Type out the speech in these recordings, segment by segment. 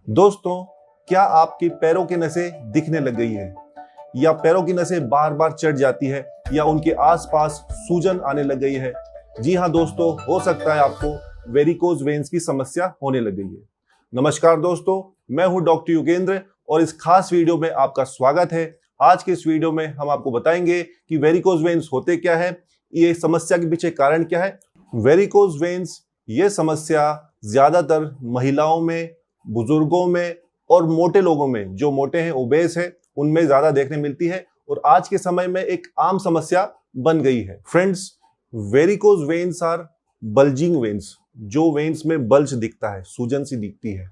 दोस्तों, क्या आपके पैरों की नसें दिखने लग गई है या पैरों की नसें बार बार चढ़ जाती है या उनके आसपास सूजन आने लग गई है? जी हाँ दोस्तों, हो सकता है आपको वेरिकोज वेन्स की समस्या होने लग गई है। नमस्कार दोस्तों, मैं हूं डॉक्टर युगेंद्र और इस खास वीडियो में आपका स्वागत है। आज के इस वीडियो में हम आपको बताएंगे कि वेरिकोज वेन्स होते क्या है, ये समस्या के पीछे कारण क्या है। वेरिकोज वेन्स ये समस्या ज्यादातर महिलाओं में, बुजुर्गों में और मोटे लोगों में, जो मोटे हैं, ओबेस है, उनमें ज्यादा देखने मिलती है और आज के समय में एक आम समस्या बन गई है। Friends, varicose veins are bulging veins, जो वेन्स में बल्ज दिखता है, सूजन सी दिखती है।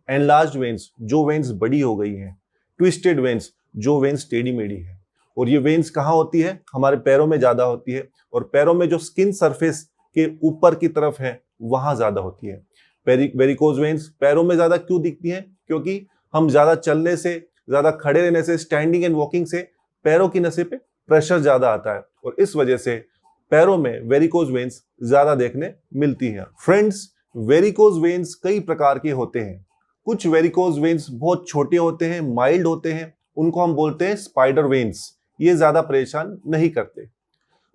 एनलार्ज्ड वेन्स, जो वेन्स बड़ी हो गई हैं। ट्विस्टेड वेन्स, जो वेन्स टेढ़ी मेढ़ी है। और ये वेन्स कहाँ होती है? हमारे पैरों में ज्यादा होती है और पैरों में जो स्किन सरफेस के ऊपर की तरफ है वहां ज्यादा होती है। वेरिकोज वेन्स पैरों में ज्यादा क्यों दिखती हैं? क्योंकि हम ज्यादा चलने से, ज्यादा खड़े रहने से, स्टैंडिंग एंड वॉकिंग से पैरों की नसें पे प्रेशर ज्यादा आता है और इस वजह से पैरों में वेरिकोज वेन्स ज्यादा देखने मिलती हैं। फ्रेंड्स, वेरिकोज वेन्स कई प्रकार के होते हैं। कुछ वेरिकोज वेन्स बहुत छोटे होते हैं, माइल्ड होते हैं, उनको हम बोलते हैं स्पाइडर वेन्स। ये ज्यादा परेशान नहीं करते।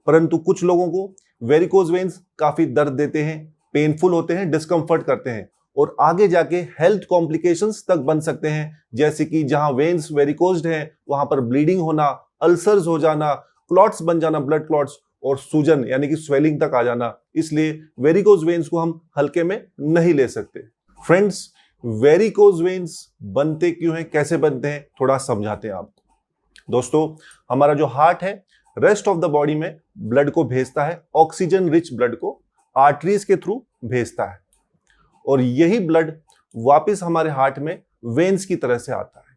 परंतु कुछ लोगों को वेरिकोज वेन्स काफी दर्द देते हैं, पेनफुल होते हैं, डिस्कंफर्ट करते हैं और आगे जाके हेल्थ कॉम्प्लिकेशंस तक बन सकते हैं, जैसे कि जहां वेन्स वेरिकोज्ड हैं वहां पर ब्लीडिंग होना, अल्सर्स हो जाना, क्लॉट्स बन जाना, ब्लड क्लॉट्स, और सूजन यानी कि स्वेलिंग तक आ जाना। इसलिए वेरिकोज वेन्स को हम हल्के में नहीं ले सकते। फ्रेंड्स, वेरिकोज वेन्स बनते क्यों हैं, कैसे बनते हैं, थोड़ा समझाते हैं आपको। दोस्तों, हमारा जो हार्ट है रेस्ट ऑफ द बॉडी में ब्लड को भेजता है, ऑक्सीजन रिच ब्लड को आर्टरीज के थ्रू भेजता है और यही ब्लड वापस हमारे हार्ट में वेन्स की तरह से आता है।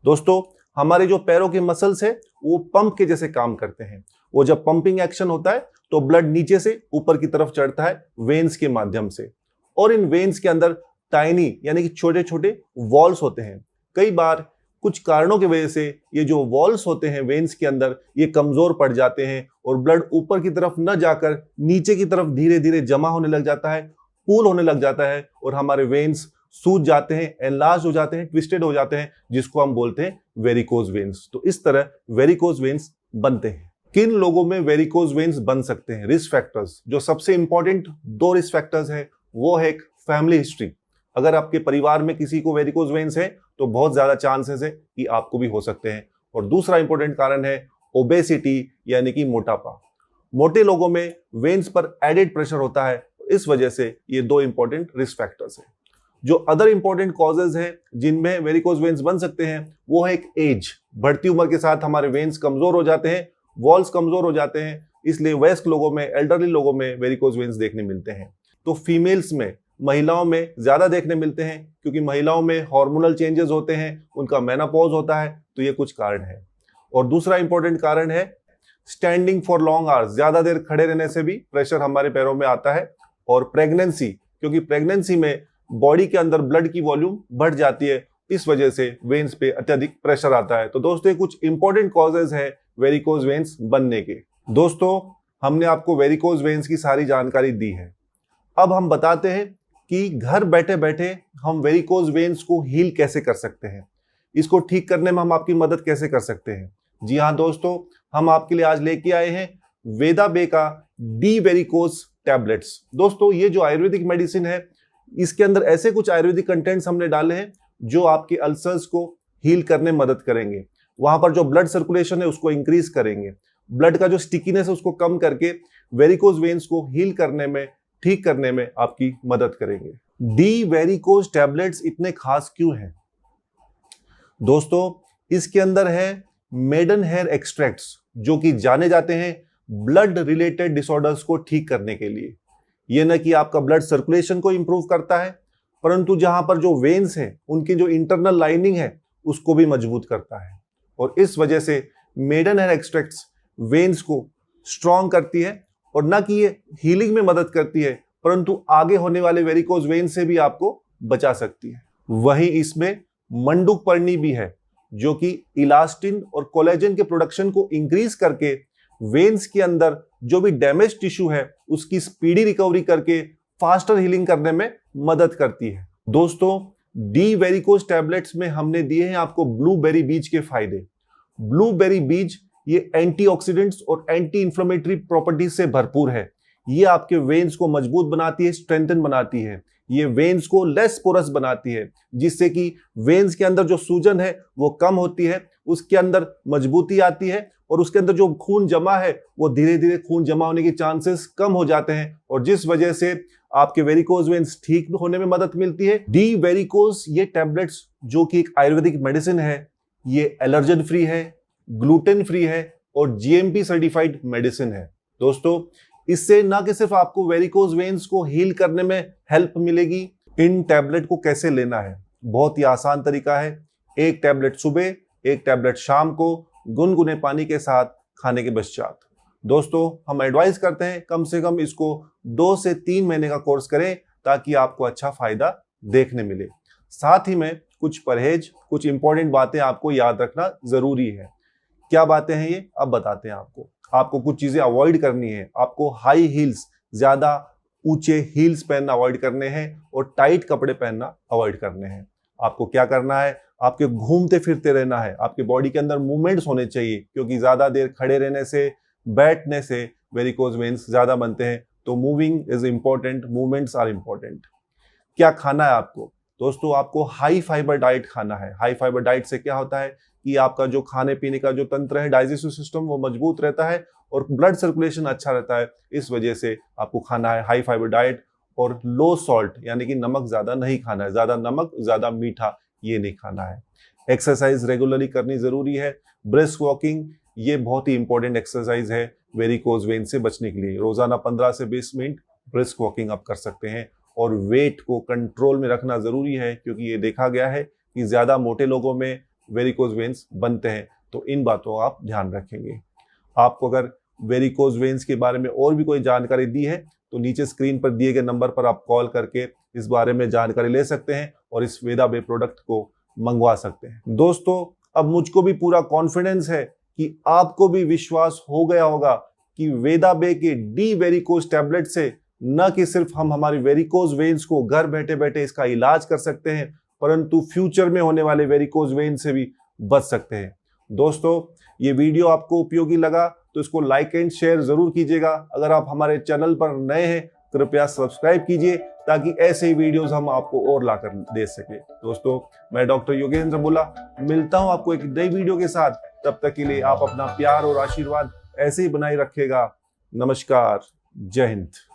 दोस्तों, हमारे जो पैरों के मसल्स है वो पंप के जैसे काम करते हैं। वो जब पंपिंग एक्शन होता है तो ब्लड नीचे से ऊपर की तरफ चढ़ता है वेन्स के माध्यम से और इन वेन्स के अंदर टाइनी यानी कि छोटे छोटे वॉल्स होते हैं। कई बार कुछ कारणों की वजह से ये जो वॉल्स होते हैं वेन्स के अंदर, ये कमजोर पड़ जाते हैं और ब्लड ऊपर की तरफ न जाकर नीचे की तरफ धीरे धीरे जमा होने लग जाता है, पूल होने लग जाता है और हमारे वेन्स सूज जाते हैं, एनलार्ज हो जाते हैं, ट्विस्टेड हो जाते हैं, जिसको हम बोलते हैं वेरिकोज वेन्स। तो इस तरह वेरिकोज वेन्स बनते हैं। किन लोगों में वेरिकोज वेन्स बन सकते हैं? रिस्क फैक्टर्स, जो सबसे इंपॉर्टेंट 2 रिस्क फैक्टर्स है वो है एक फैमिली हिस्ट्री। अगर आपके परिवार में किसी को वेरिकोज वेन्स है तो बहुत ज्यादा चांसेस है कि आपको भी हो सकते हैं। और दूसरा इंपॉर्टेंट कारण है ओबेसिटी यानी कि मोटापा। मोटे लोगों में वेन्स पर एडेड प्रेशर होता है, इस वजह से ये 2 इंपॉर्टेंट रिस्क फैक्टर्स हैं। जो अदर इंपॉर्टेंट कॉजेज है जिनमें वेरिकोज वेन्स बन सकते हैं वो है एक एज। बढ़ती उम्र के साथ हमारे वेन्स कमजोर हो जाते हैं, वॉल्स कमजोर हो जाते हैं, इसलिए वयस्क लोगों में, एल्डरली लोगों में वेरिकोज वेन्स देखने मिलते हैं। तो फीमेल्स में, महिलाओं में ज्यादा देखने मिलते हैं क्योंकि महिलाओं में हार्मोनल चेंजेस होते हैं, उनका मेनोपॉज होता है, तो ये कुछ कारण है। और दूसरा इंपॉर्टेंट कारण है स्टैंडिंग फॉर लॉन्ग आवर्स, ज्यादा देर खड़े रहने से भी प्रेशर हमारे पैरों में आता है। और प्रेगनेंसी, क्योंकि प्रेगनेंसी में बॉडी के अंदर ब्लड की वॉल्यूम बढ़ जाती है, इस वजह से वेन्स पे अत्यधिक प्रेशर आता है। तो दोस्तों, ये कुछ इंपॉर्टेंट कॉजेज है वेरिकोज वेन्स बनने के। दोस्तों, हमने आपको वेरिकोज वेन्स की सारी जानकारी दी है। अब हम बताते हैं कि घर बैठे बैठे हम वेरिकोज वेन्स को हील कैसे कर सकते हैं, इसको ठीक करने में हम आपकी मदद कैसे कर सकते हैं। जी हाँ दोस्तों, हम आपके लिए आज लेके आए हैं वेदा बे का डी वेरिकोज टैबलेट्स। दोस्तों, ये जो आयुर्वेदिक मेडिसिन है, इसके अंदर ऐसे कुछ आयुर्वेदिक कंटेंट्स हमने डाले हैं जो आपके अल्सर्स को हील करने में मदद करेंगे। वहां पर जो ब्लड सर्कुलेशन है उसको इंक्रीज करेंगे, ब्लड का जो स्टिकीनेस है उसको कम करके वेरिकोज वेन्स को हील करने में, ठीक करने में आपकी मदद करेंगे। डी वेरिकोज टैबलेट्स इतने खास क्यों हैं? दोस्तों, इसके अंदर है मेडन हेयर एक्सट्रैक्ट्स, जो कि जाने जाते हैं ब्लड रिलेटेड डिसऑर्डर्स को ठीक करने के लिए। यह न कि आपका ब्लड सर्कुलेशन को इंप्रूव करता है, परंतु जहां पर जो वेन्स हैं उनकी जो इंटरनल लाइनिंग है उसको भी मजबूत करता है। और इस वजह से मेडन हेयर एक्सट्रैक्ट्स वेन्स को स्ट्रॉन्ग करती है और न कि ये हीलिंग में मदद करती है, परंतु आगे होने वाले वेरिकोज वेन से भी आपको बचा सकती है। वहीं इसमें मंडूक पर्णी भी है, जो कि इलास्टिन और कोलेजन के प्रोडक्शन को इंक्रीज करके वेन्स के अंदर जो भी डैमेज टिश्यू है उसकी स्पीडी रिकवरी करके फास्टर हीलिंग करने में मदद करती है। दोस्तों, डी वेरिकोज टैबलेट्स में हमने दिए हैं आपको ब्लूबेरी बीज के फायदे। ब्लूबेरी बीज ये एंटीऑक्सीडेंट्स और एंटी इंफ्लेमेटरी प्रॉपर्टीज से भरपूर है। ये आपके वेन्स को मजबूत बनाती है, स्ट्रेंथन बनाती है। ये वेन्स को लेस पोरस बनाती है, जिससे कि वेन्स के अंदर जो सूजन है वो कम होती है, उसके अंदर मजबूती आती है और उसके अंदर जो खून जमा है वो धीरे धीरे खून जमा होने के चांसेस कम हो जाते हैं और जिस वजह से आपके वेरिकोज वेन्स ठीक होने में मदद मिलती है। डी वेरिकोज ये टैबलेट्स जो कि एक आयुर्वेदिक मेडिसिन है, ये एलर्जन फ्री है, ग्लूटेन फ्री है और जीएमपी सर्टिफाइड मेडिसिन है। दोस्तों, इससे ना कि सिर्फ आपको वेरिकोज वेन्स को हील करने में हेल्प मिलेगी, इन टैबलेट को कैसे लेना है बहुत ही आसान तरीका है। एक टैबलेट सुबह, एक टैबलेट शाम को गुनगुने पानी के साथ खाने के पश्चात। दोस्तों, हम एडवाइस करते हैं कम से कम इसको 2 से 3 महीने का कोर्स करें ताकि आपको अच्छा फायदा देखने मिले। साथ ही में कुछ परहेज, कुछ इंपॉर्टेंट बातें आपको याद रखना जरूरी है। क्या बातें हैं ये, अब बताते हैं आपको। आपको कुछ चीजें अवॉइड करनी है। आपको हाई हील्स, ज्यादा ऊंचे हील्स पहनना अवॉइड करने हैं और टाइट कपड़े पहनना अवॉइड करने हैं। आपको क्या करना है, आपके घूमते फिरते रहना है, आपके बॉडी के अंदर मूवमेंट्स होने चाहिए क्योंकि ज्यादा देर खड़े रहने से, बैठने से वेरिकोज वेन्स ज्यादा बनते हैं। तो moving is important, movements are important. क्या खाना है आपको? दोस्तों, आपको हाई फाइबर डाइट खाना है। हाई फाइबर डाइट से क्या होता है कि आपका जो खाने पीने का जो तंत्र है, डाइजेस्टिव सिस्टम, वो मजबूत रहता है और ब्लड सर्कुलेशन अच्छा रहता है। इस वजह से आपको खाना है हाई फाइबर डाइट और लो सॉल्ट, यानी कि नमक ज्यादा नहीं खाना है। ज्यादा नमक, ज्यादा मीठा ये नहीं खाना है। एक्सरसाइज रेगुलरली करनी जरूरी है। ब्रिस्क वॉकिंग ये बहुत ही इंपॉर्टेंट एक्सरसाइज है वेरिकोज वेन से बचने के लिए। रोजाना 15 से 20 मिनट ब्रिस्क वॉकिंग आप कर सकते हैं और वेट को कंट्रोल में रखना जरूरी है क्योंकि ये देखा गया है कि ज्यादा मोटे लोगों में वेरिकोज वेन्स बनते हैं। तो इन बातों का आप ध्यान रखेंगे। आपको अगर वेरिकोज वेन्स के बारे में और भी कोई जानकारी दी है तो नीचे स्क्रीन पर दिए गए नंबर पर आप कॉल करके इस बारे में जानकारी ले सकते हैं और इस वेदा बे प्रोडक्ट को मंगवा सकते हैं। दोस्तों, अब मुझको भी पूरा कॉन्फिडेंस है कि आपको भी विश्वास हो गया होगा कि वेदा बे के डी वेरिकोज टैबलेट से न कि सिर्फ हम हमारी वेरिकोज वेन्स को घर बैठे बैठे इसका इलाज कर सकते हैं, परंतु फ्यूचर में होने वाले वेरिकोज वेन से भी बच सकते हैं। दोस्तों, ये वीडियो आपको उपयोगी लगा तो इसको लाइक एंड शेयर जरूर कीजिएगा। अगर आप हमारे चैनल पर नए हैं कृपया सब्सक्राइब कीजिए ताकि ऐसे ही वीडियोस हम आपको और लाकर दे सके। दोस्तों, मैं डॉक्टर योगेंद्र बुला मिलता हूं आपको एक नई वीडियो के साथ। तब तक के लिए आप अपना प्यार और आशीर्वाद ऐसे ही बनाए रखिएगा। नमस्कार, जय हिंद।